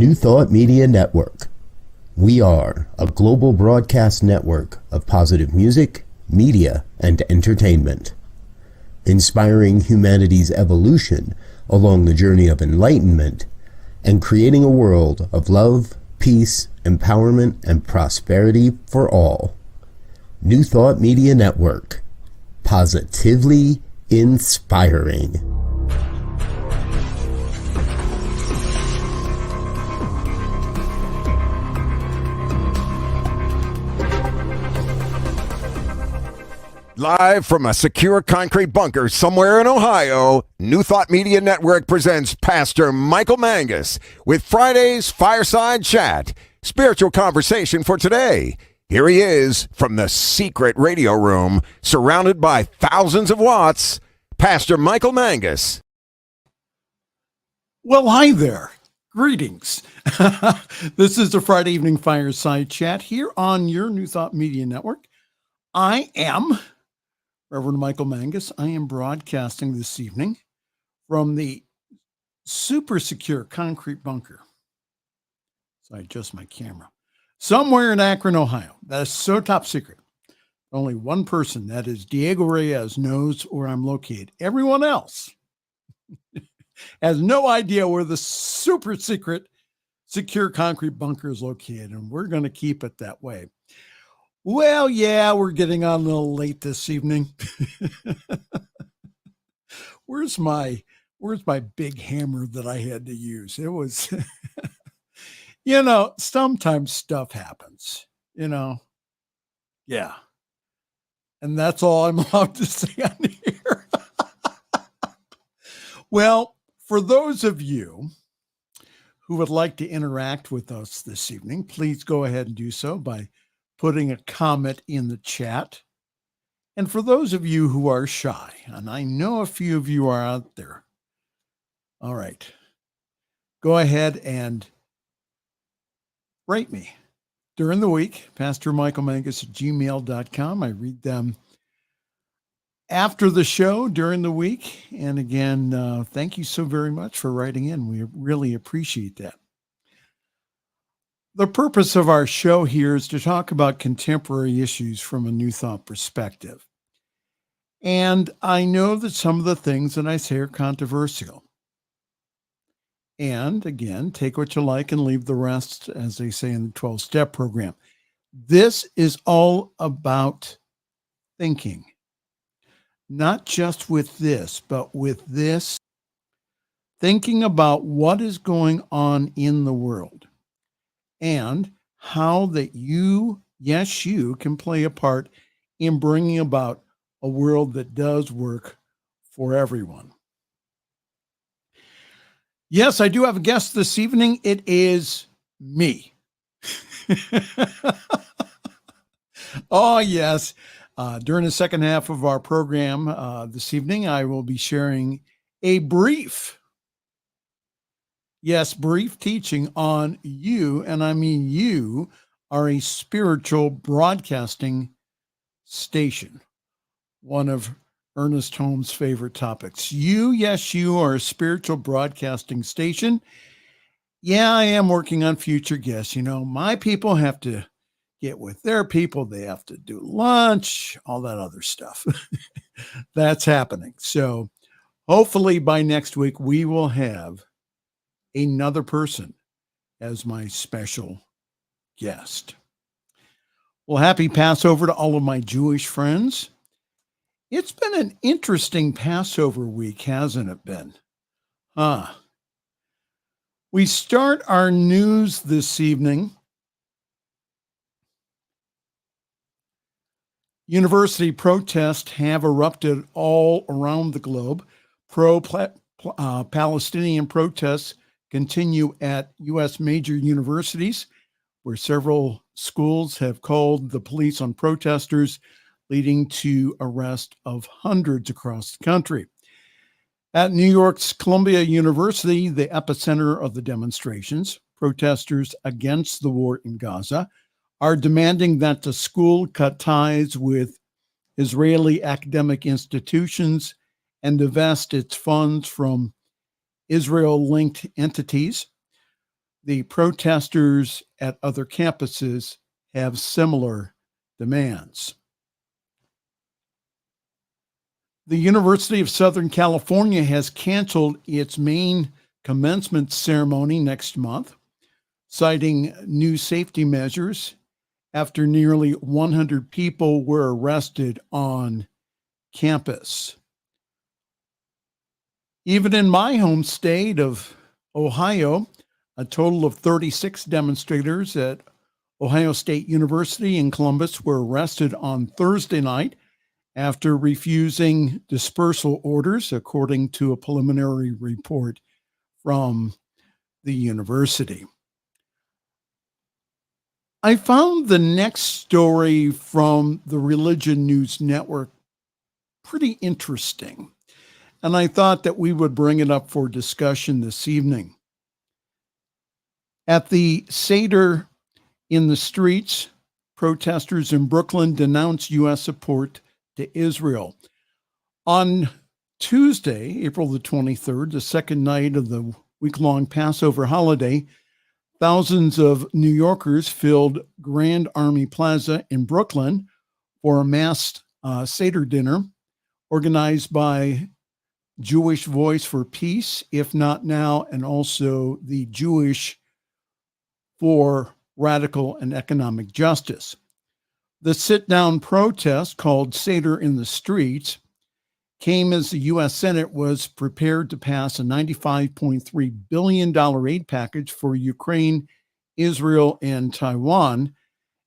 New Thought Media Network. We are a global broadcast network of positive music, media, and entertainment, inspiring humanity's evolution along the journey of enlightenment and creating a world of love, peace, empowerment, and prosperity for all. New Thought Media Network. Positively inspiring. Live from a secure concrete bunker somewhere in Ohio, New Thought Media Network presents Pastor Michael Mangus with Friday's Fireside Chat, spiritual conversation for today. Here he is from the secret radio room, surrounded by thousands of watts, Pastor Michael Mangus. Well, hi there. Greetings. This is the Friday evening Fireside Chat here on your New Thought Media Network. I am Reverend Michael Mangus. I am broadcasting this evening from the super secure concrete bunker. So I adjust my camera. Somewhere in Akron, Ohio. That is so top secret. Only one person, that is Diego Reyes, knows where I'm located. Everyone else has no idea where the super secret secure concrete bunker is located, and we're going to keep it that way. Well, yeah, we're getting on a little late this evening. Where's my big hammer that I had to use? It was, sometimes stuff happens, Yeah. And that's all I'm allowed to say on here. Well, for those of you who would like to interact with us this evening, please go ahead and do so by putting a comment in the chat. And for those of you who are shy, and I know a few of you are out there, all right, go ahead and write me during the week, pastormichaelmangus@gmail.com. I read them after the show during the week. And again, thank you so very much for writing in. We really appreciate that. The purpose of our show here is to talk about contemporary issues from a New Thought perspective. And I know that some of the things that I say are controversial. And again, take what you like and leave the rest, as they say in the 12-step program. This is all about thinking. Not just with this, but with this, thinking about what is going on in the world. And how that you, yes, you can play a part in bringing about a world that does work for everyone. Yes, I do have a guest this evening. It is me. Oh, yes. During the second half of our program this evening, I will be sharing a brief teaching on you, and I mean you are a spiritual broadcasting station. One of Ernest Holmes' favorite topics. You are a spiritual broadcasting station. Yeah, I am working on future guests. My people have to get with their people. They have to do lunch, all that other stuff. That's happening. So hopefully by next week, we will have another person as my special guest. Well, happy Passover to all of my Jewish friends. It's been an interesting Passover week, hasn't it been? We start our news this evening. University protests have erupted all around the globe. Pro-Palestinian protests continue at U.S. major universities, where several schools have called the police on protesters, leading to arrest of hundreds across the country. At New York's Columbia University, the epicenter of the demonstrations, protesters against the war in Gaza are demanding that the school cut ties with Israeli academic institutions and divest its funds from Israel-linked entities. the protesters at other campuses have similar demands. The University of Southern California has canceled its main commencement ceremony next month, citing new safety measures after nearly 100 people were arrested on campus. Even in my home state of Ohio, a total of 36 demonstrators at Ohio State University in Columbus were arrested on Thursday night after refusing dispersal orders, according to a preliminary report from the university. I found the next story from the Religion News Network pretty interesting, and I thought that we would bring it up for discussion this evening. At the Seder in the streets, protesters in Brooklyn denounced U.S. support to Israel. On Tuesday, April the 23rd, the second night of the week-long Passover holiday, thousands of New Yorkers filled Grand Army Plaza in Brooklyn for a mass Seder dinner organized by Jewish Voice for Peace, If Not Now, and also the Jewish for Radical and Economic Justice. The sit-down protest, called Seder in the Streets, came as the U.S. Senate was prepared to pass a $95.3 billion aid package for Ukraine, Israel, and Taiwan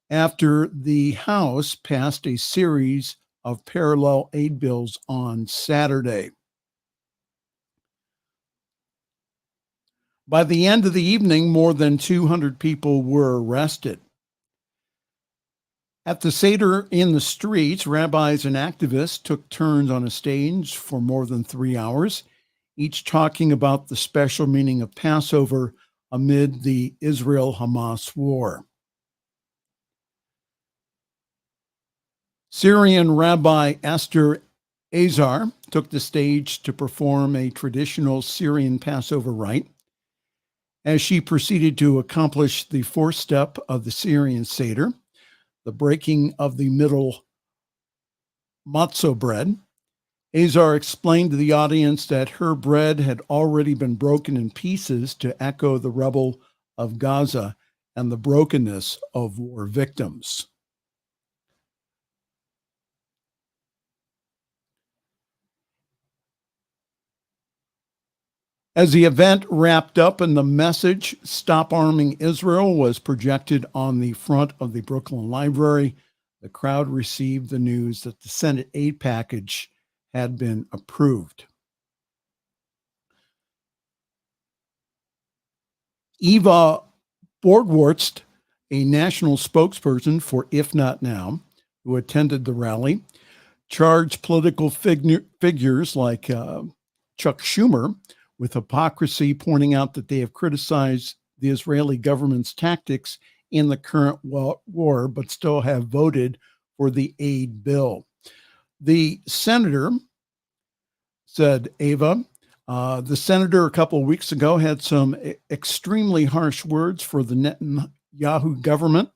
after the House passed a series of parallel aid bills on Saturday. By the end of the evening, more than 200 people were arrested. At the Seder in the streets, rabbis and activists took turns on a stage for more than 3 hours, each talking about the special meaning of Passover amid the Israel-Hamas war. Syrian Rabbi Esther Azar took the stage to perform a traditional Syrian Passover rite. As she proceeded to accomplish the fourth step of the Syrian Seder, the breaking of the middle matzo bread, Azar explained to the audience that her bread had already been broken in pieces to echo the rubble of Gaza and the brokenness of war victims. As the event wrapped up and the message, "Stop Arming Israel," was projected on the front of the Brooklyn Library, the crowd received the news that the Senate aid package had been approved. Eva Bordwurst, a national spokesperson for If Not Now, who attended the rally, charged political figures like Chuck Schumer with hypocrisy, pointing out that they have criticized the Israeli government's tactics in the current war, but still have voted for the aid bill. The senator, said Ava, the senator a couple of weeks ago had some extremely harsh words for the Netanyahu government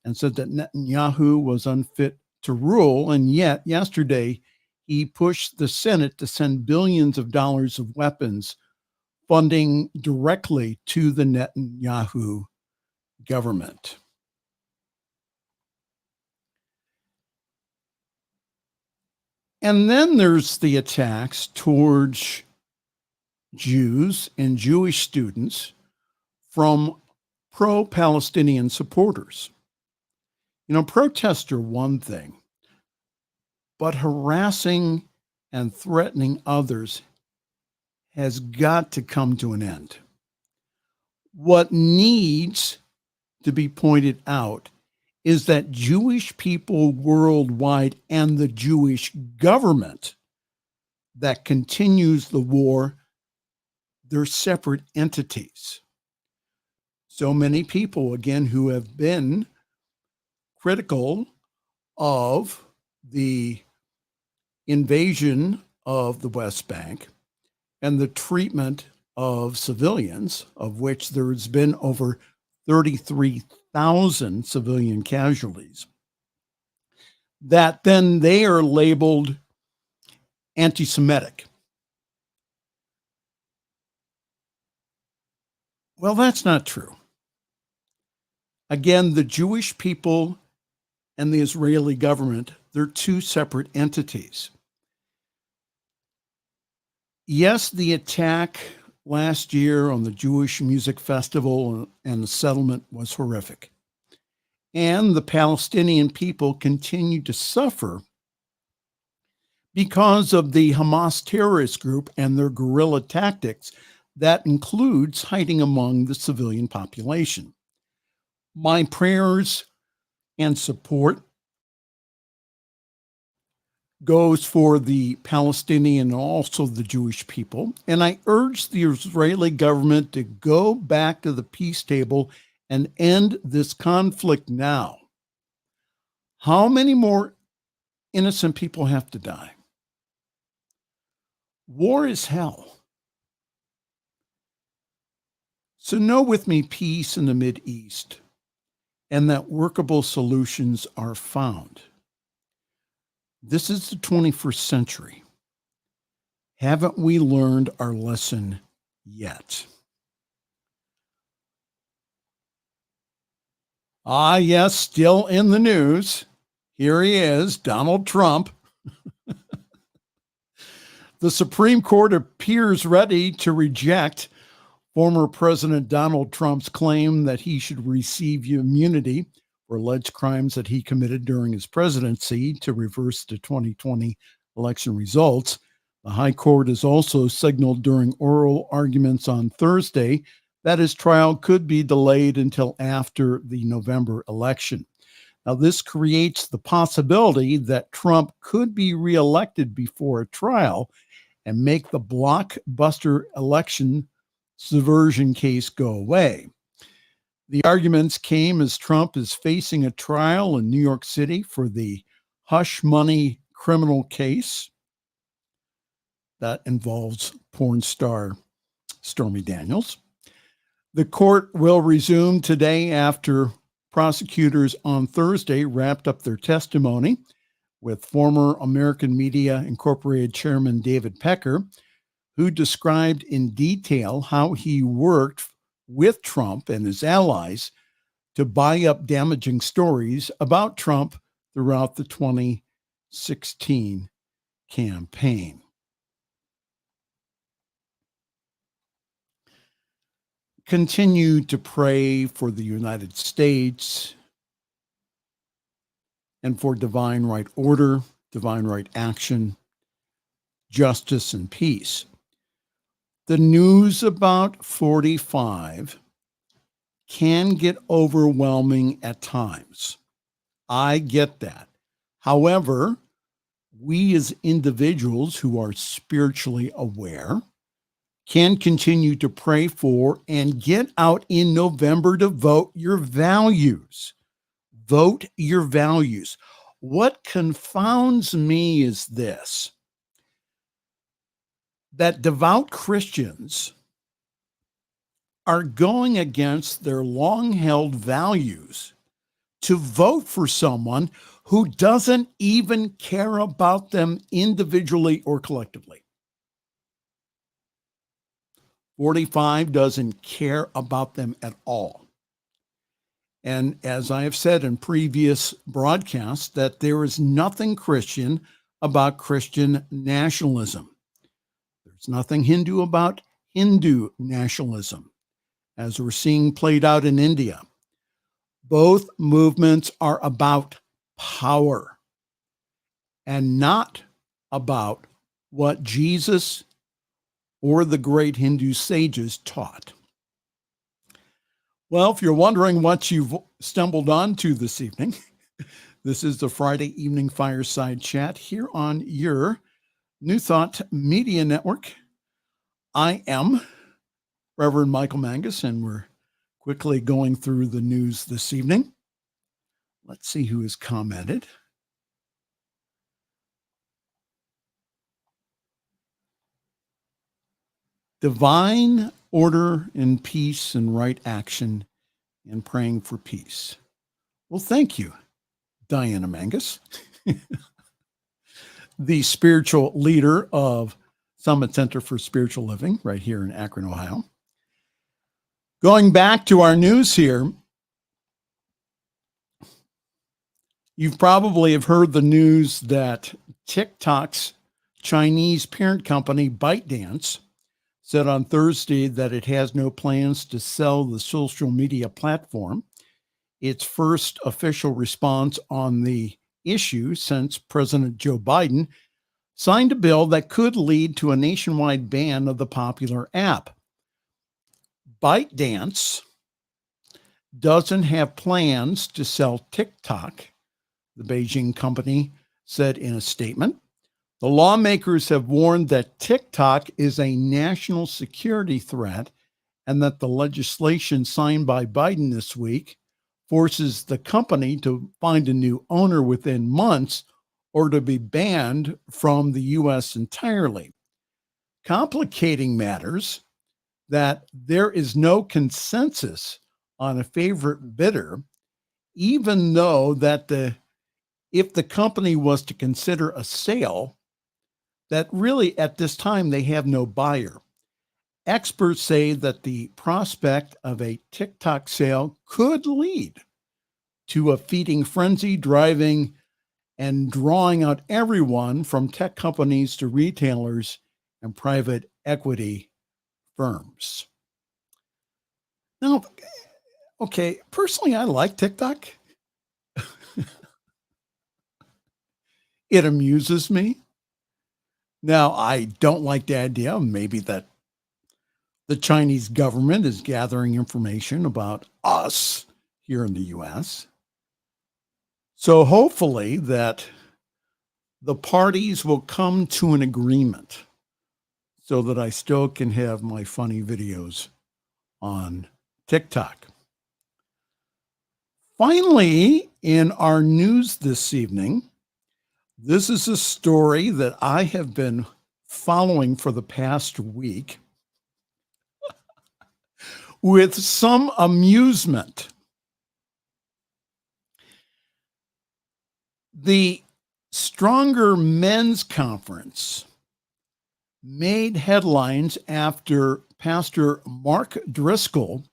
and said that Netanyahu was unfit to rule. And yet yesterday, he pushed the Senate to send billions of dollars of weapons funding directly to the Netanyahu government. And then there's the attacks towards Jews and Jewish students from pro-Palestinian supporters. You know, protests are one thing, but harassing and threatening others has got to come to an end. What needs to be pointed out is that Jewish people worldwide and the Jewish government that continues the war, they're separate entities. So many people, again, who have been critical of the invasion of the West Bank and the treatment of civilians, of which there's been over 33,000 civilian casualties, that then they are labeled anti-Semitic. Well, that's not true. Again, the Jewish people and the Israeli government, they're two separate entities. Yes, the attack last year on the Jewish Music Festival and the settlement was horrific. And the Palestinian people continue to suffer because of the Hamas terrorist group and their guerrilla tactics that includes hiding among the civilian population. My prayers and support goes for the Palestinian and also the Jewish people. And I urge the Israeli government to go back to the peace table and end this conflict now. How many more innocent people have to die? War is hell. So know with me peace in the Mideast and that workable solutions are found. This is the 21st century. Haven't we learned our lesson yet? Ah, yes, still in the news. Here he is, Donald Trump. The Supreme Court appears ready to reject former President Donald Trump's claim that he should receive immunity for alleged crimes that he committed during his presidency to reverse the 2020 election results. The High Court has also signaled during oral arguments on Thursday that his trial could be delayed until after the November election. Now, this creates the possibility that Trump could be reelected before a trial and make the blockbuster election subversion case go away. The arguments came as Trump is facing a trial in New York City for the hush money criminal case that involves porn star Stormy Daniels. The court will resume today after prosecutors on Thursday wrapped up their testimony with former American Media Incorporated chairman David Pecker, who described in detail how he worked with Trump and his allies to buy up damaging stories about Trump throughout the 2016 campaign. Continue to pray for the United States and for divine right order, divine right action, justice, and peace. The news about 45 can get overwhelming at times. I get that. However, we as individuals who are spiritually aware can continue to pray for and get out in November to vote your values. Vote your values. What confounds me is this: that devout Christians are going against their long-held values to vote for someone who doesn't even care about them individually or collectively. 45 doesn't care about them at all. And as I have said in previous broadcasts, that there is nothing Christian about Christian nationalism. There's nothing Hindu about Hindu nationalism, as we're seeing played out in India. Both movements are about power and not about what Jesus or the great Hindu sages taught. Well, if you're wondering what you've stumbled onto this evening, this is the Friday evening Fireside Chat here on your New Thought Media Network. I am Reverend Michael Mangus, and we're quickly going through the news this evening. Let's see who has commented. divine order and peace and right action and praying for peace. Well, thank you, Diana Mangus, the spiritual leader of Summit Center for Spiritual Living right here in Akron, Ohio. Going back to our news here, you've probably have heard the news that TikTok's Chinese parent company, ByteDance, said on Thursday that it has no plans to sell the social media platform. Its first official response on the issue since President Joe Biden signed a bill that could lead to a nationwide ban of the popular app. ByteDance doesn't have plans to sell TikTok, the Beijing company said in a statement. The lawmakers have warned that TikTok is a national security threat and that the legislation signed by Biden this week forces the company to find a new owner within months or to be banned from the U.S. entirely. Complicating matters that there is no consensus on a favorite bidder, even though that if the company was to consider a sale, that really at this time they have no buyer. Experts say that the prospect of a TikTok sale could lead to a feeding frenzy, driving and drawing out everyone from tech companies to retailers and private equity firms. Now, okay, personally, I like TikTok. It amuses me. Now, I don't like the idea maybe that the Chinese government is gathering information about us here in the U.S. So hopefully that the parties will come to an agreement so that I still can have my funny videos on TikTok. Finally, in our news this evening, this is a story that I have been following for the past week with some amusement. The Stronger Men's Conference made headlines after Pastor Mark Driscoll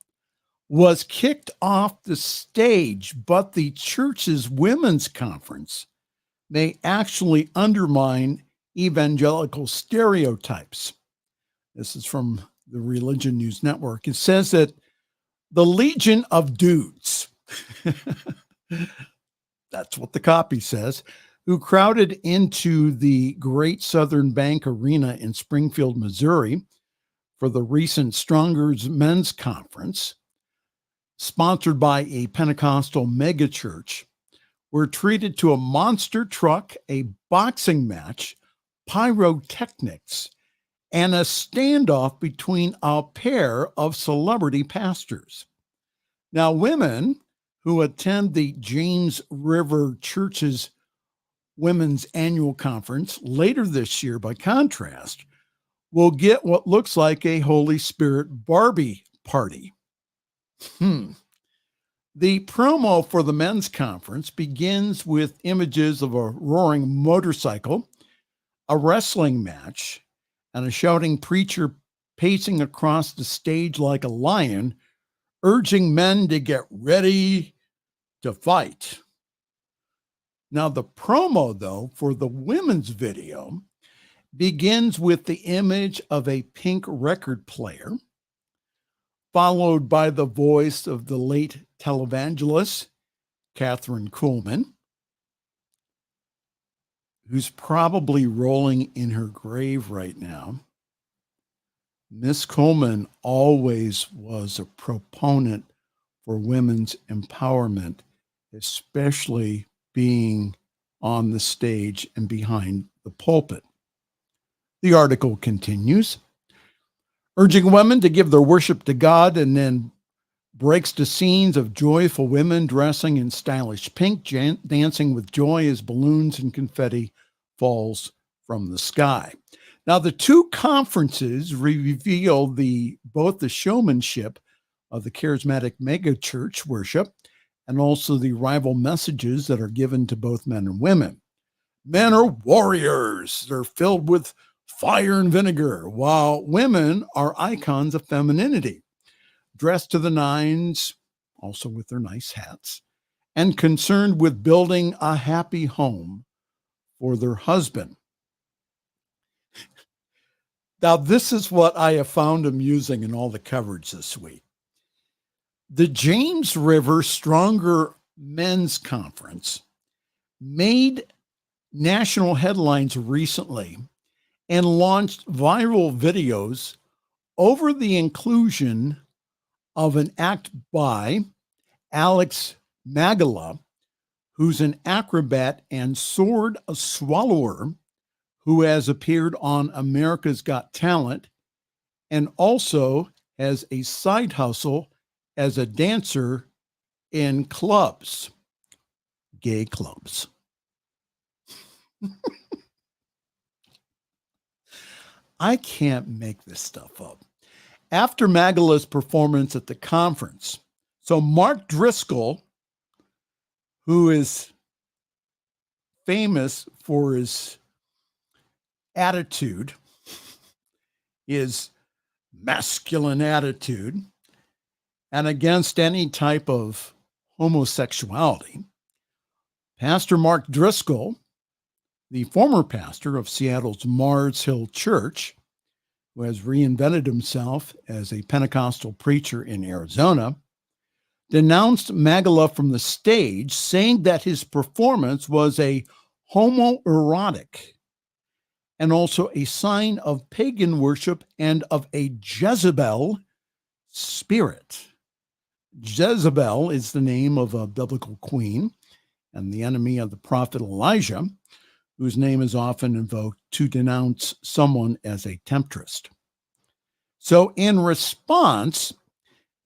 was kicked off the stage, but the church's women's conference may actually undermine evangelical stereotypes. This is from the Religion News Network. It says that the Legion of Dudes, that's what the copy says, who crowded into the Great Southern Bank Arena in Springfield, Missouri for the recent Stronger Men's Conference, sponsored by a Pentecostal megachurch, were treated to a monster truck, a boxing match, pyrotechnics, and a standoff between a pair of celebrity pastors. Now, women who attend the James River Church's Women's Annual Conference later this year, by contrast, will get what looks like a Holy Spirit Barbie party. The promo for the men's conference begins with images of a roaring motorcycle, a wrestling match, and a shouting preacher pacing across the stage like a lion, urging men to get ready to fight. Now, the promo, though, for the women's video begins with the image of a pink record player, followed by the voice of the late televangelist, Catherine Kuhlman, who's probably rolling in her grave right now. Miss Kuhlman always was a proponent for women's empowerment, especially being on the stage and behind the pulpit. The article continues, urging women to give their worship to God, and then breaks to scenes of joyful women dressing in stylish pink, dancing with joy as balloons and confetti falls from the sky. Now, the two conferences reveal both the showmanship of the charismatic megachurch worship and also the rival messages that are given to both men and women. Men are warriors. They're filled with fire and vinegar, while women are icons of femininity, dressed to the nines, also with their nice hats, and concerned with building a happy home for their husband. Now, this is what I have found amusing in all the coverage this week. The James River Stronger Men's Conference made national headlines recently and launched viral videos over the inclusion of an act by Alex Magala, who's an acrobat and sword swallower who has appeared on America's Got Talent and also has a side hustle as a dancer in clubs, gay clubs. I can't make this stuff up. After Magala's performance at the conference, so Mark Driscoll, who is famous for his attitude, his masculine attitude, and against any type of homosexuality, Pastor Mark Driscoll, the former pastor of Seattle's Mars Hill Church, who has reinvented himself as a Pentecostal preacher in Arizona, denounced Magala from the stage, saying that his performance was a homoerotic and also a sign of pagan worship and of a Jezebel spirit. Jezebel is the name of a biblical queen and the enemy of the prophet Elijah, whose name is often invoked to denounce someone as a temptress. So in response,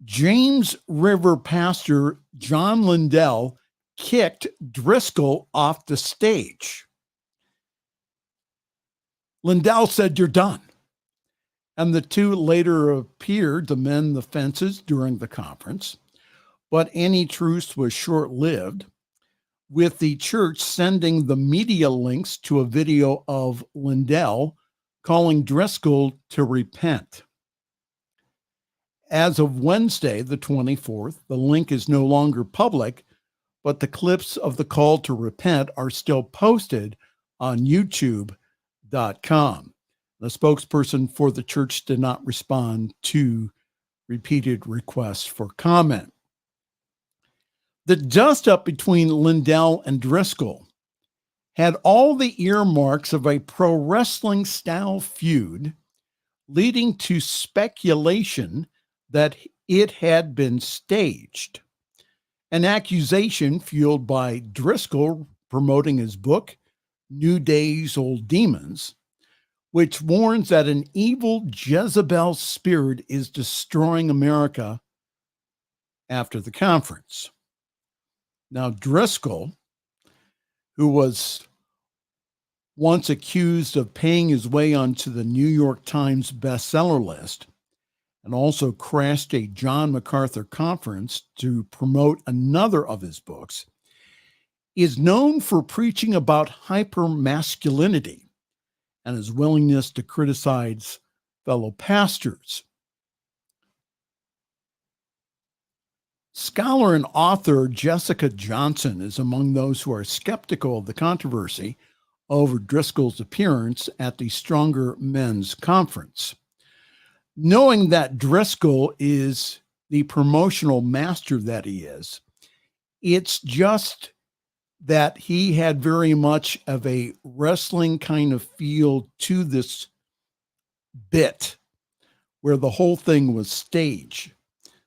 James River pastor John Lindell kicked Driscoll off the stage. Lindell said, "You're done." And the two later appeared to mend the fences during the conference, but any truce was short-lived, with the church sending the media links to a video of Lindell calling Driscoll to repent. As of Wednesday, the 24th, the link is no longer public, but the clips of the call to repent are still posted on YouTube.com. The spokesperson for the church did not respond to repeated requests for comment. The dust-up between Lindell and Driscoll had all the earmarks of a pro wrestling style feud, leading to speculation that it had been staged. An accusation fueled by Driscoll promoting his book, New Days, Old Demons, which warns that an evil Jezebel spirit is destroying America after the conference. Now, Driscoll, who was once accused of paying his way onto the New York Times bestseller list and also crashed a John MacArthur conference to promote another of his books, is known for preaching about hypermasculinity and his willingness to criticize fellow pastors. Scholar and author Jessica Johnson is among those who are skeptical of the controversy over Driscoll's appearance at the Stronger Men's Conference. Knowing that Driscoll is the promotional master that he is, it's just that he had very much of a wrestling kind of feel to this bit where the whole thing was staged,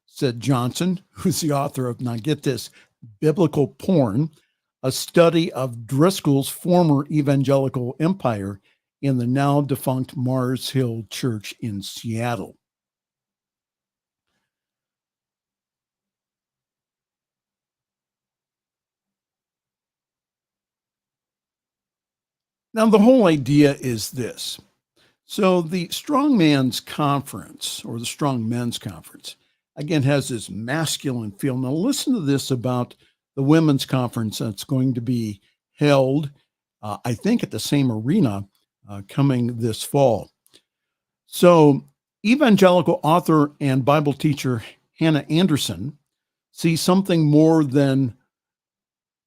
said Johnson, who's the author of, now get this, Biblical Porn, a study of Driscoll's former evangelical empire in the now defunct Mars Hill Church in Seattle. Now, the whole idea is this. So the Strong Man's Conference, or the Strong Men's Conference, again, has this masculine feel. Now listen to this about the women's conference that's going to be held, I think, at the same arena coming this fall. So evangelical author and Bible teacher Hannah Anderson sees something more than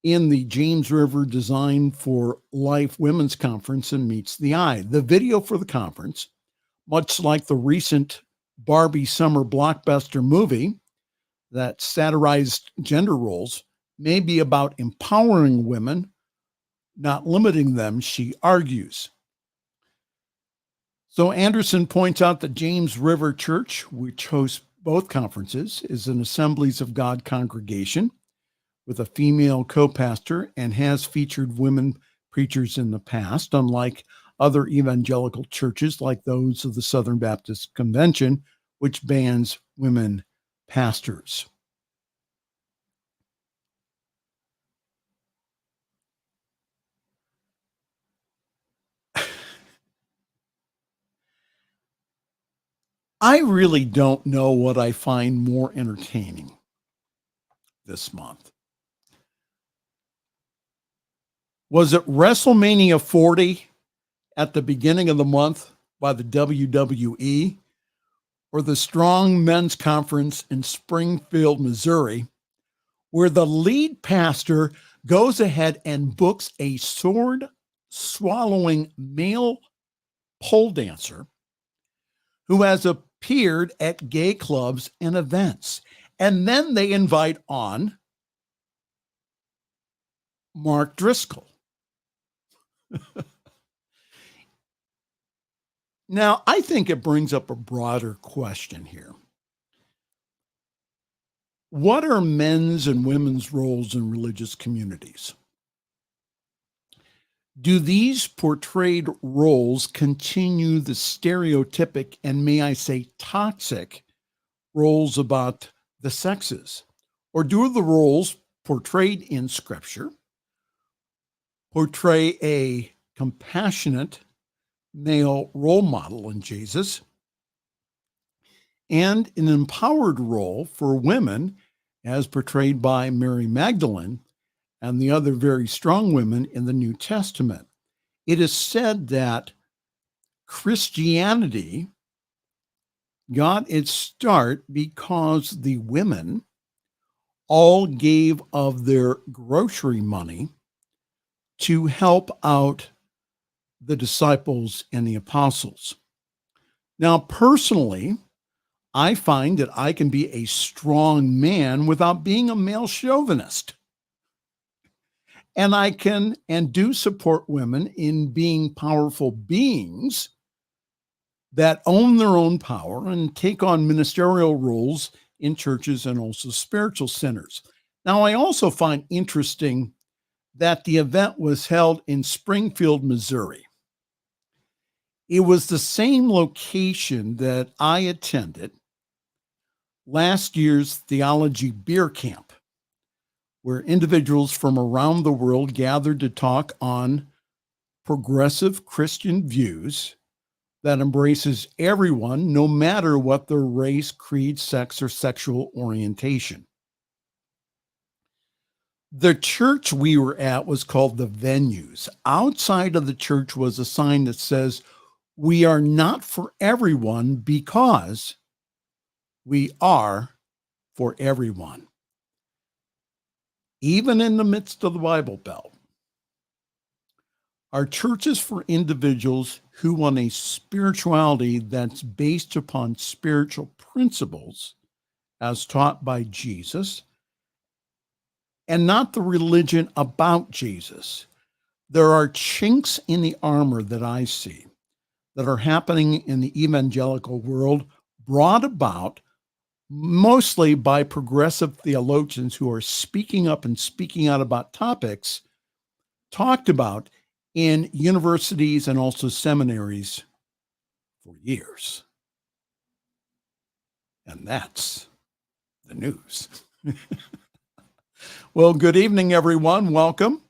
in the James River Design for Life Women's Conference and meets the eye. The video for the conference, much like the recent Barbie summer blockbuster movie that satirized gender roles, may be about empowering women, not limiting them, she argues. So Anderson points out that James River Church, which hosts both conferences, is an Assemblies of God congregation with a female co-pastor and has featured women preachers in the past, unlike other evangelical churches like those of the Southern Baptist Convention, which bans women pastors. I really don't know what I find more entertaining this month. Was it WrestleMania 40 at the beginning of the month by the WWE, or the Strong Men's Conference in Springfield, Missouri, where the lead pastor goes ahead and books a sword-swallowing male pole dancer who has appeared at gay clubs and events. And then they invite on Mark Driscoll. Now, I think it brings up a broader question here. What are men's and women's roles in religious communities? Do these portrayed roles continue the stereotypic and, may I say, toxic roles about the sexes? Or do the roles portrayed in Scripture portray a compassionate male role model in Jesus and an empowered role for women as portrayed by Mary Magdalene and the other very strong women in the New Testament? It is said that Christianity got its start because the women all gave of their grocery money to help out the disciples and the apostles. Now, personally, I find that I can be a strong man without being a male chauvinist. And I can and do support women in being powerful beings that own their own power and take on ministerial roles in churches and also spiritual centers. Now, I also find interesting that the event was held in Springfield, Missouri. It was the same location that I attended last year's Theology Beer Camp, where individuals from around the world gathered to talk on progressive Christian views that embraces everyone, no matter what their race, creed, sex, or sexual orientation. The church we were at was called The Venues. Outside of the church was a sign that says, "We are not for everyone because we are for everyone." Even in the midst of the Bible Belt, our church is for individuals who want a spirituality that's based upon spiritual principles as taught by Jesus, and not the religion about Jesus. There are chinks in the armor that I see that are happening in the evangelical world, brought about mostly by progressive theologians who are speaking up and speaking out about topics talked about in universities and also seminaries for years. And that's the news. Well, good evening, everyone. Welcome.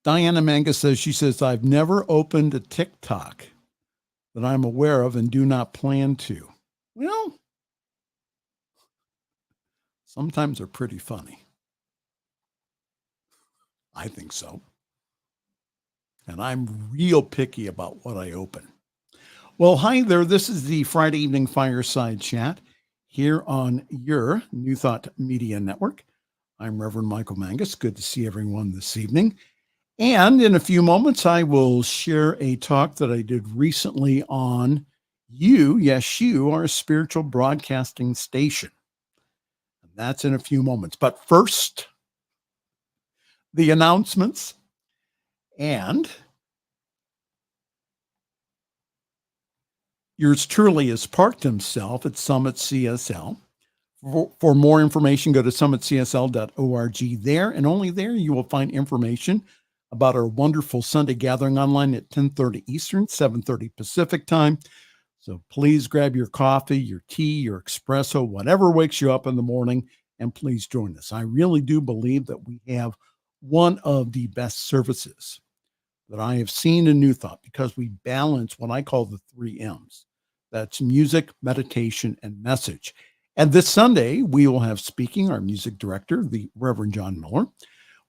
Diana Mangus says, I've never opened a TikTok that I'm aware of and do not plan to. Well, sometimes they're pretty funny. I think so. And I'm real picky about what I open. Well, hi there. This is the Friday evening Fireside Chat here on your New Thought Media Network. I'm Reverend Michael Mangus. Good to see everyone this evening. And in a few moments, I will share a talk that I did recently on You, yes, you are a spiritual broadcasting station. And that's in a few moments. But first, the announcements. And yours truly has parked himself at Summit CSL. For more information, go to summitcsl.org. There and only there you will find information about our wonderful Sunday gathering online at 10:30 Eastern, 7:30 Pacific time. So please grab your coffee, your tea, your espresso, whatever wakes you up in the morning, and please join us. I really do believe that we have one of the best services that I have seen in New Thought because we balance what I call the 3 M's. That's music, meditation, and message. And this Sunday, we will have speaking our music director, the Reverend John Miller,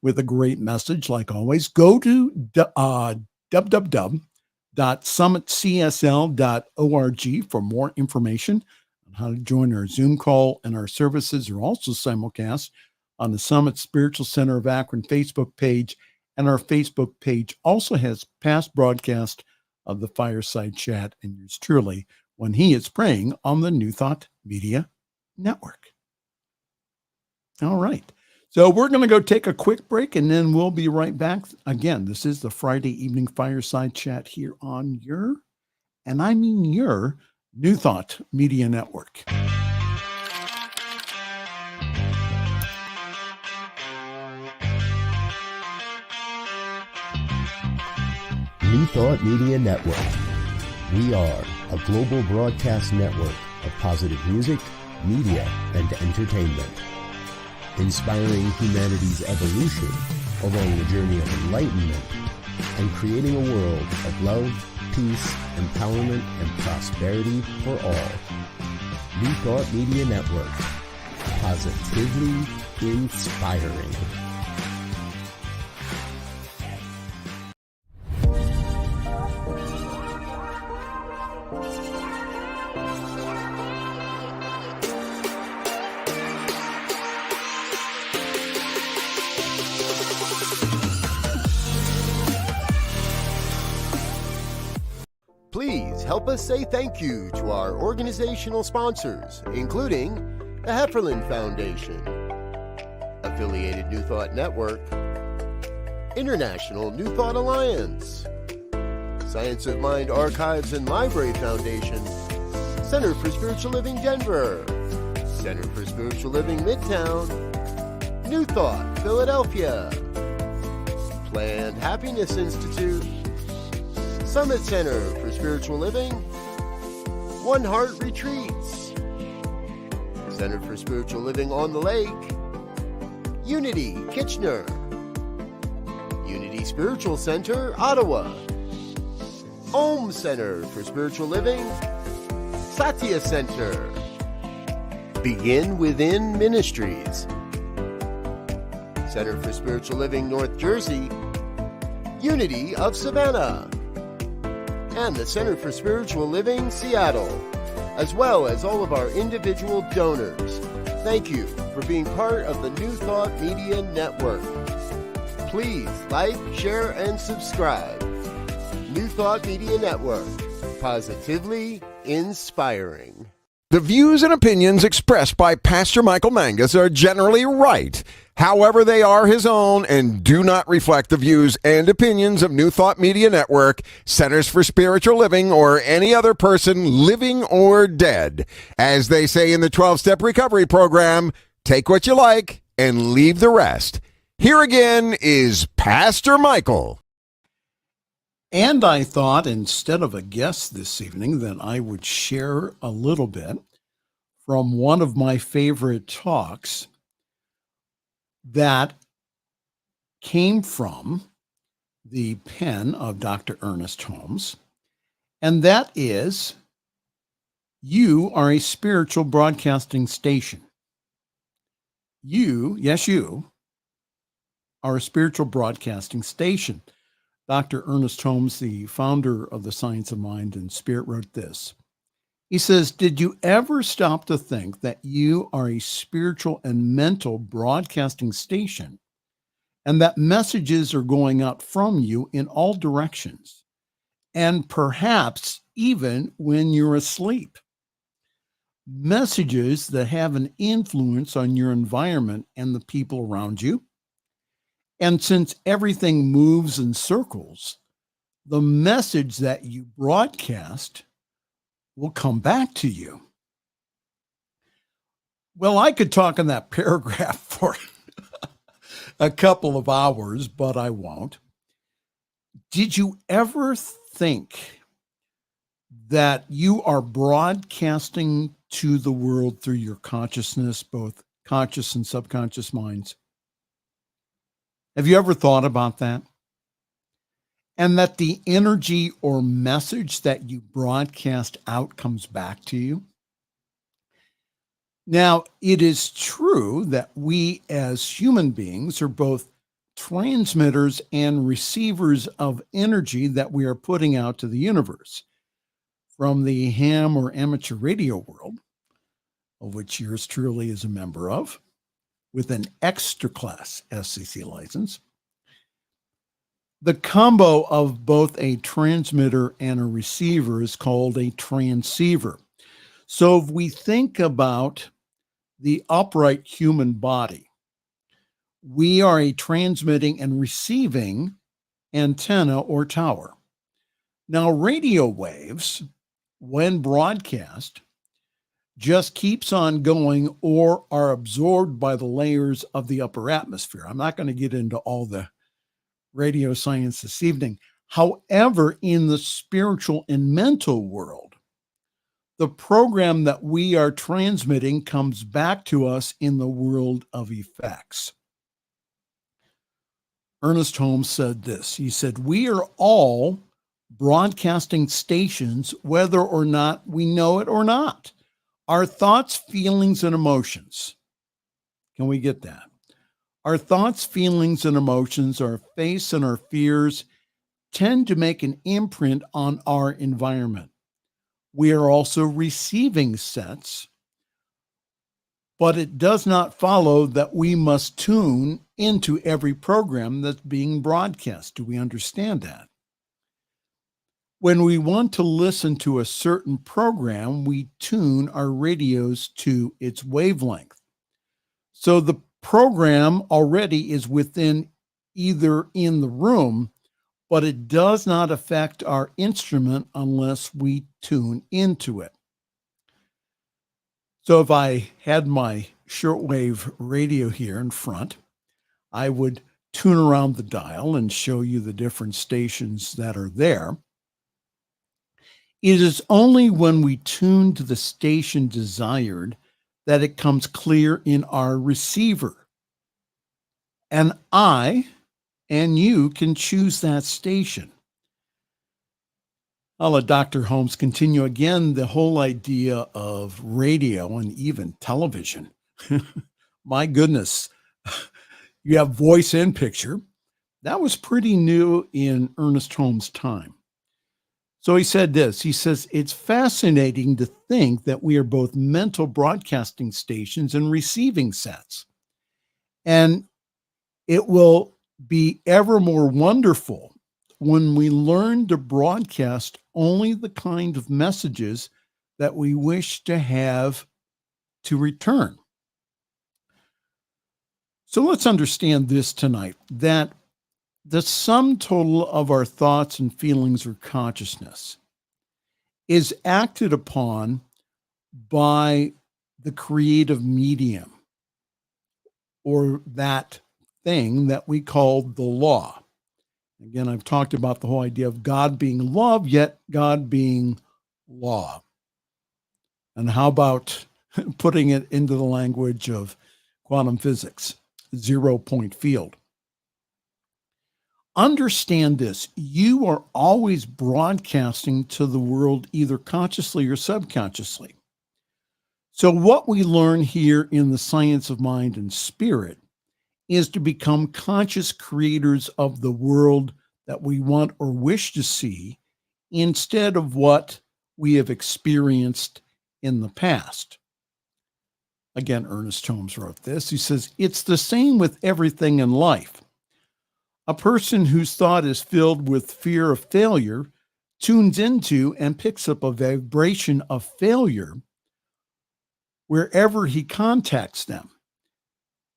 with a great message, like always. Go to www.summitcsl.org for more information on how to join our Zoom call, and our services are also simulcast on the Summit Spiritual Center of Akron Facebook page, and our Facebook page also has past broadcast of the Fireside Chat and yours truly when he is praying on the New Thought Media Network. All right. So we're going to go take a quick break and then we'll be right back. Again, this is the Friday evening Fireside Chat here on your, and I mean your, New Thought Media Network. New Thought Media Network. We are a global broadcast network of positive music, media, and entertainment, inspiring humanity's evolution along the journey of enlightenment and creating a world of love, peace, empowerment, and prosperity for all. New Thought Media Network. Positively inspiring. Please help us say thank you to our organizational sponsors, including the Hefferland Foundation, Affiliated New Thought Network, International New Thought Alliance, Science of Mind Archives and Library Foundation, Center for Spiritual Living Denver, Center for Spiritual Living Midtown, New Thought Philadelphia, Planned Happiness Institute, Summit Center for Spiritual Living, One Heart Retreats, Center for Spiritual Living on the Lake, Unity Kitchener, Unity Spiritual Center Ottawa, Om Center for Spiritual Living, Satya Center, Begin Within Ministries, Center for Spiritual Living North Jersey, Unity of Savannah, and the Center for Spiritual Living Seattle, as well as all of our individual donors. Thank you for being part of the New Thought Media Network. Please like, share, and subscribe. New Thought Media Network, positively inspiring. The views and opinions expressed by Pastor Michael Mangus are generally right. However, they are his own and do not reflect the views and opinions of New Thought Media Network, Centers for Spiritual Living, or any other person living or dead. As they say in the 12-Step Recovery Program, take what you like and leave the rest. Here again is Pastor Michael. And I thought instead of a guest this evening that I would share a little bit from one of my favorite talks that came from the pen of Dr. Ernest Holmes, and that is, you are a spiritual broadcasting station. You, yes, you are a spiritual broadcasting station. Dr. Ernest Holmes, the founder of the Science of Mind and Spirit, wrote this. He says, did you ever stop to think that you are a spiritual and mental broadcasting station and that messages are going out from you in all directions, and perhaps even when you're asleep? Messages that have an influence on your environment and the people around you. And since everything moves in circles, the message that you broadcast will come back to you. Well, I could talk in that paragraph for a couple of hours, but I won't. Did you ever think that you are broadcasting to the world through your consciousness, both conscious and subconscious minds? Have you ever thought about that? And that the energy or message that you broadcast out comes back to you? Now, it is true that we as human beings are both transmitters and receivers of energy that we are putting out to the universe. From the ham or amateur radio world, of which yours truly is a member of, with an extra class SCC license, the combo of both a transmitter and a receiver is called a transceiver. So if we think about the upright human body, we are a transmitting and receiving antenna or tower. Now, radio waves, when broadcast, just keeps on going or are absorbed by the layers of the upper atmosphere. I'm not going to get into all the radio science this evening. However, in the spiritual and mental world, the program that we are transmitting comes back to us in the world of effects. Ernest Holmes said this. He said, we are all broadcasting stations, whether or not we know it or not. Our thoughts, feelings, and emotions. Can we get that? Our thoughts, feelings, and emotions, our faiths and our fears tend to make an imprint on our environment. We are also receiving sets, but it does not follow that we must tune into every program that's being broadcast. Do we understand that? When we want to listen to a certain program, we tune our radios to its wavelength. So the program already is within either in the room, but it does not affect our instrument unless we tune into it. So if I had my shortwave radio here in front, I would tune around the dial and show you the different stations that are there. It is only when we tune to the station desired that it comes clear in our receiver. And I and you can choose that station. I'll let Dr. Holmes continue again, the whole idea of radio and even television. My goodness, you have voice and picture. That was pretty new in Ernest Holmes' time. So he said this, he says, it's fascinating to think that we are both mental broadcasting stations and receiving sets. And it will be ever more wonderful when we learn to broadcast only the kind of messages that we wish to have to return. So let's understand this tonight, that the sum total of our thoughts and feelings or consciousness is acted upon by the creative medium, or that thing that we call the law. Again, I've talked about the whole idea of God being love, yet God being law. And how about putting it into the language of quantum physics, 0 point field? Understand this. You are always broadcasting to the world, either consciously or subconsciously. So what we learn here in the science of mind and spirit is to become conscious creators of the world that we want or wish to see, instead of what we have experienced in the past. Again, Ernest Holmes wrote this. He says, it's the same with everything in life. A person whose thought is filled with fear of failure tunes into and picks up a vibration of failure wherever he contacts them.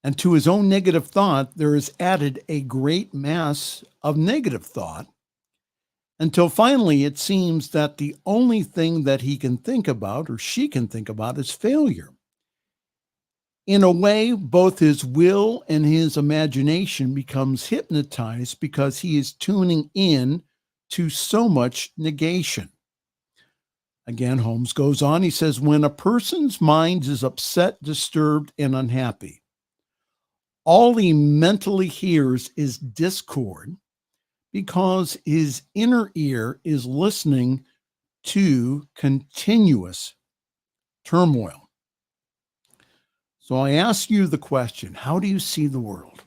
And to his own negative thought, there is added a great mass of negative thought, until finally it seems that the only thing that he can think about, or she can think about, is failure. In a way, both his will and his imagination becomes hypnotized because he is tuning in to so much negation. Again, Holmes goes on, he says, when a person's mind is upset, disturbed, and unhappy, all he mentally hears is discord, because his inner ear is listening to continuous turmoil. So I ask you the question, how do you see the world?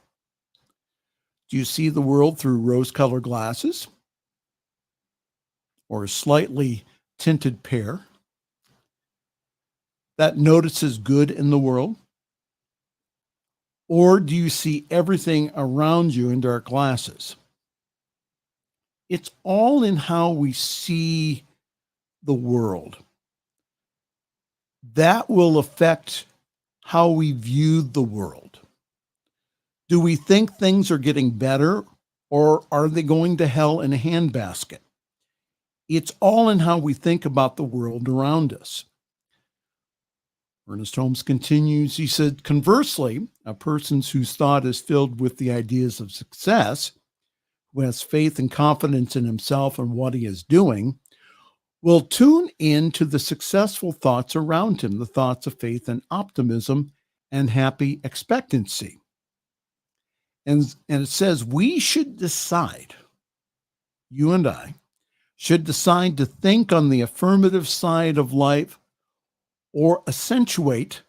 Do you see the world through rose-colored glasses or a slightly tinted pear that notices good in the world? Or do you see everything around you in dark glasses? It's all in how we see the world. That will affect how we view the world. Do we think things are getting better, or are they going to hell in a handbasket? It's all in how we think about the world around us. Ernest Holmes continues, he said, conversely, a person whose thought is filled with the ideas of success, who has faith and confidence in himself and what he is doing, will tune in to the successful thoughts around him, the thoughts of faith and optimism and happy expectancy. And it says we should decide, you and I should decide to think on the affirmative side of life, or accentuate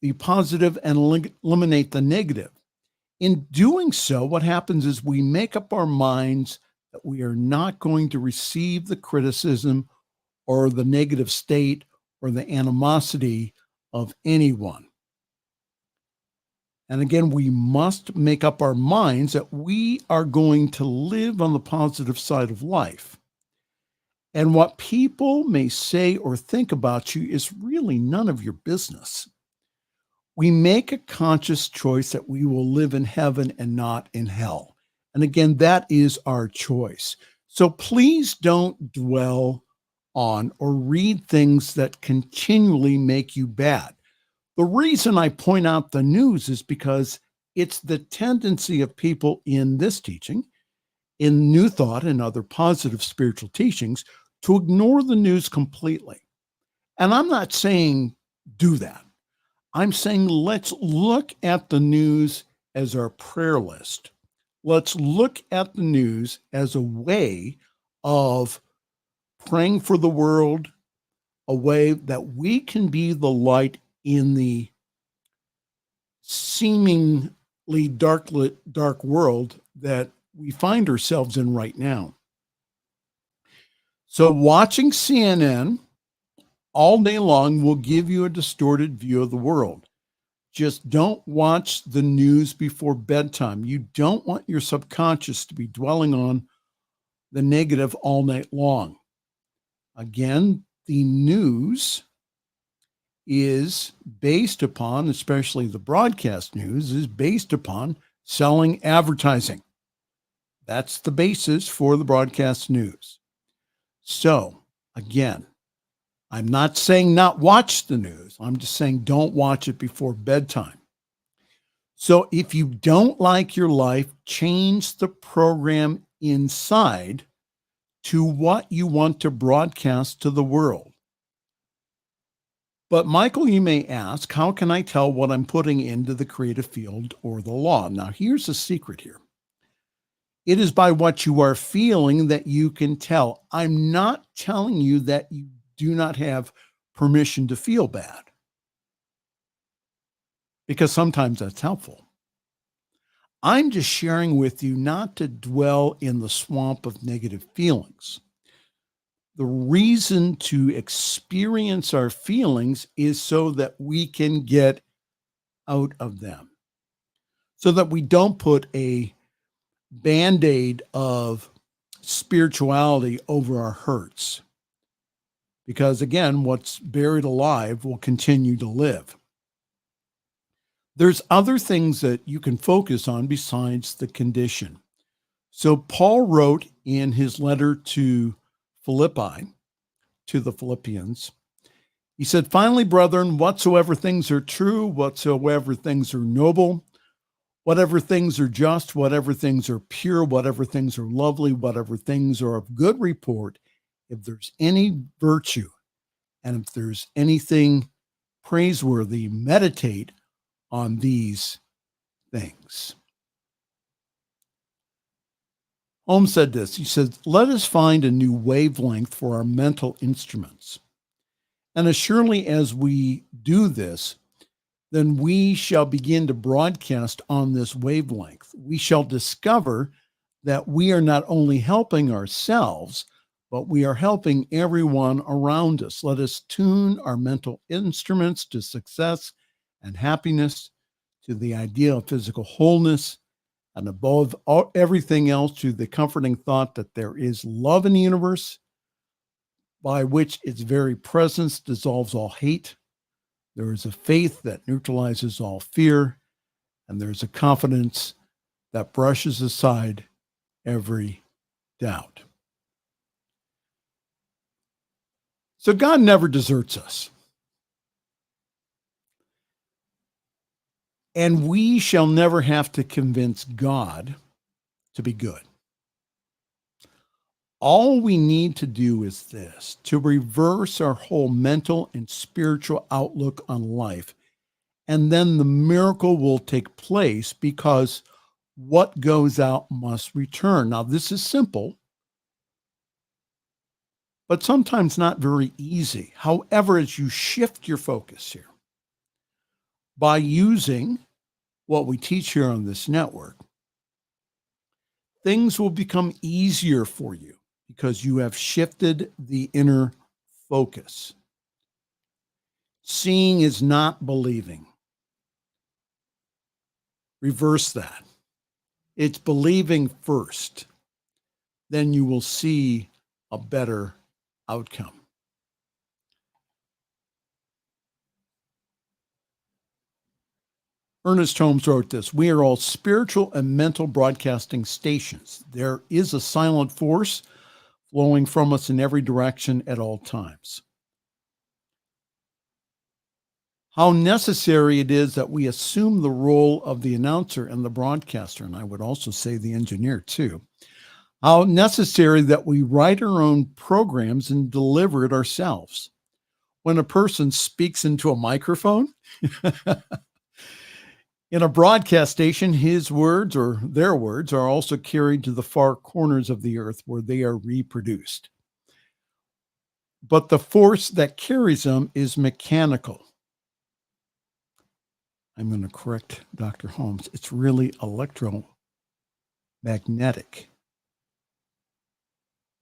the positive and eliminate the negative. In doing so, what happens is we make up our minds that we are not going to receive the criticism or the negative state or the animosity of anyone. And again, we must make up our minds that we are going to live on the positive side of life. And what people may say or think about you is really none of your business. We make a conscious choice that we will live in heaven and not in hell. And again, that is our choice. So please don't dwell on or read things that continually make you bad. The reason I point out the news is because it's the tendency of people in this teaching, in New Thought and other positive spiritual teachings, to ignore the news completely. And I'm not saying do that. I'm saying let's look at the news as our prayer list. Let's look at the news as a way of praying for the world, a way that we can be the light in the seemingly dark world that we find ourselves in right now. So watching CNN all day long will give you a distorted view of the world. Just don't watch the news before bedtime. You don't want your subconscious to be dwelling on the negative all night long. Again, the news is based upon, especially the broadcast news, is based upon selling advertising. That's the basis for the broadcast news. So, again, I'm not saying not watch the news. I'm just saying don't watch it before bedtime. So if you don't like your life, change the program inside to what you want to broadcast to the world. But Michael, you may ask, how can I tell what I'm putting into the creative field or the law? Now, here's the secret here. It is by what you are feeling that you can tell. I'm not telling you that you do not have permission to feel bad, because sometimes that's helpful. I'm just sharing with you not to dwell in the swamp of negative feelings. The reason to experience our feelings is so that we can get out of them, so that we don't put a Band-Aid of spirituality over our hurts. Because again, what's buried alive will continue to live. There's other things that you can focus on besides the condition. So Paul wrote in his letter to Philippi, to the Philippians, he said, "Finally, brethren, whatsoever things are true, whatsoever things are noble, whatever things are just, whatever things are pure, whatever things are lovely, whatever things are of good report, if there's any virtue and if there's anything praiseworthy, meditate on these things." Holmes said this. He said, "Let us find a new wavelength for our mental instruments. And as surely as we do this, then we shall begin to broadcast on this wavelength. We shall discover that we are not only helping ourselves, but we are helping everyone around us. Let us tune our mental instruments to success and happiness, to the idea of physical wholeness, and above everything else, to the comforting thought that there is love in the universe, by which its very presence dissolves all hate. There is a faith that neutralizes all fear, and there's a confidence that brushes aside every doubt." So God never deserts us. And we shall never have to convince God to be good. All we need to do is this, to reverse our whole mental and spiritual outlook on life. And then the miracle will take place, because what goes out must return. Now, this is simple, but sometimes not very easy. However, as you shift your focus here, by using what we teach here on this network, things will become easier for you, because you have shifted the inner focus. Seeing is not believing. Reverse that. It's believing first. Then you will see a better outcome. Ernest Holmes wrote this: "We are all spiritual and mental broadcasting stations. There is a silent force flowing from us in every direction at all times. How necessary it is that we assume the role of the announcer and the broadcaster," and I would also say the engineer too. "How necessary that we write our own programs and deliver it ourselves. When a person speaks into a microphone, in a broadcast station, his words or their words are also carried to the far corners of the earth where they are reproduced. But the force that carries them is mechanical." I'm going to correct Dr. Holmes. It's really electromagnetic.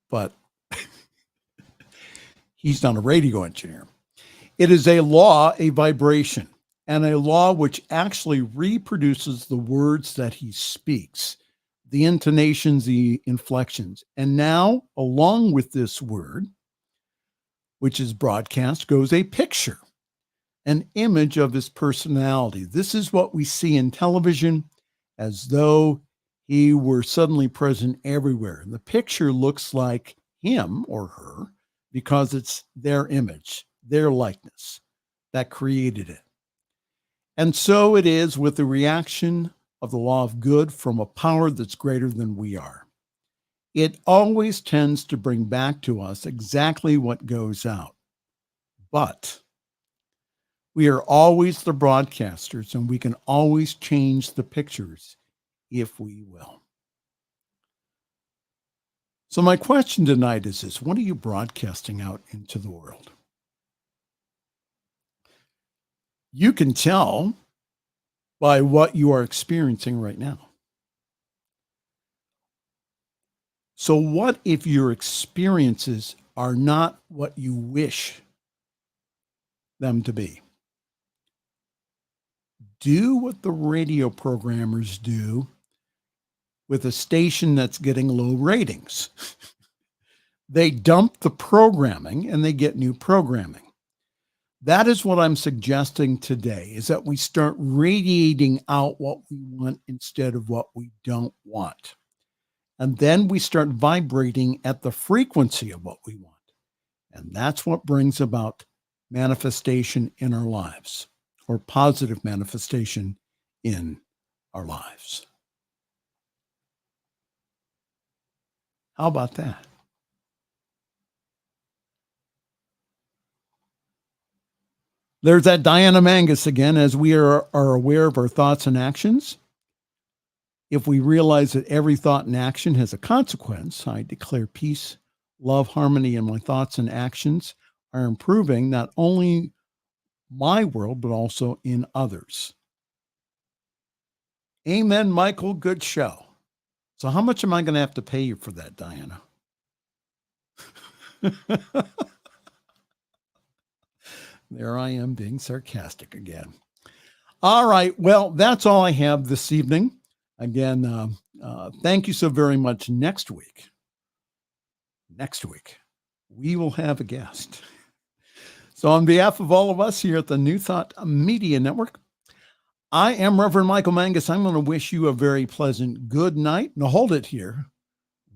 But he's not a radio engineer. "It is a law, a vibration, and a law which actually reproduces the words that he speaks, the intonations, the inflections. And now, along with this word, which is broadcast, goes a picture, an image of his personality. This is what we see in television, as though he were suddenly present everywhere. The picture looks like him or her because it's their image, their likeness that created it. And so it is with the reaction of the law of good from a power that's greater than we are. It always tends to bring back to us exactly what goes out. But we are always the broadcasters, and we can always change the pictures if we will." So my question tonight is this: what are you broadcasting out into the world? You can tell by what you are experiencing right now. So what if your experiences are not what you wish them to be? Do what the radio programmers do with a station that's getting low ratings. They dump the programming and they get new programming. That is what I'm suggesting today, is that we start radiating out what we want instead of what we don't want. And then we start vibrating at the frequency of what we want. And that's what brings about manifestation in our lives, or positive manifestation in our lives. How about that? There's that Diana Mangus again. As we are aware of our thoughts and actions, if we realize that every thought and action has a consequence, I declare peace, love, harmony, and my thoughts and actions are improving not only my world, but also in others. Amen, Michael. Good show. So how much am I going to have to pay you for that, Diana? There I am being sarcastic again. All right. Well, that's all I have this evening. Again, thank you so very much. Next week, we will have a guest. So on behalf of all of us here at the New Thought Media Network, I am Reverend Michael Mangus. I'm going to wish you a very pleasant good night. Now hold it here.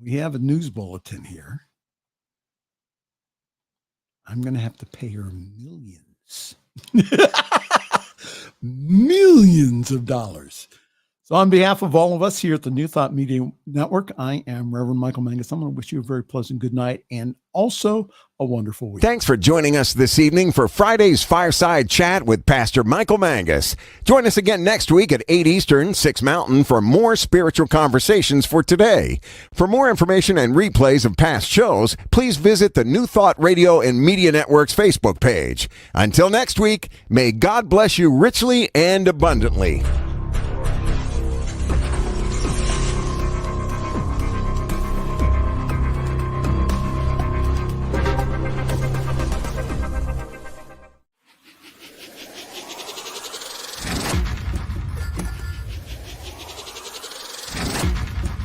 We have a news bulletin here. I'm going to have to pay her millions. Millions of dollars. So on behalf of all of us here at the New Thought Media Network, I am Reverend Michael Mangus. I'm going to wish you a very pleasant good night and also a wonderful week. Thanks for joining us this evening for Friday's Fireside Chat with Pastor Michael Mangus. Join us again next week at 8 Eastern, 6 Mountain for more spiritual conversations for today. For more information and replays of past shows, please visit the New Thought Radio and Media Network's Facebook page. Until next week, may God bless you richly and abundantly.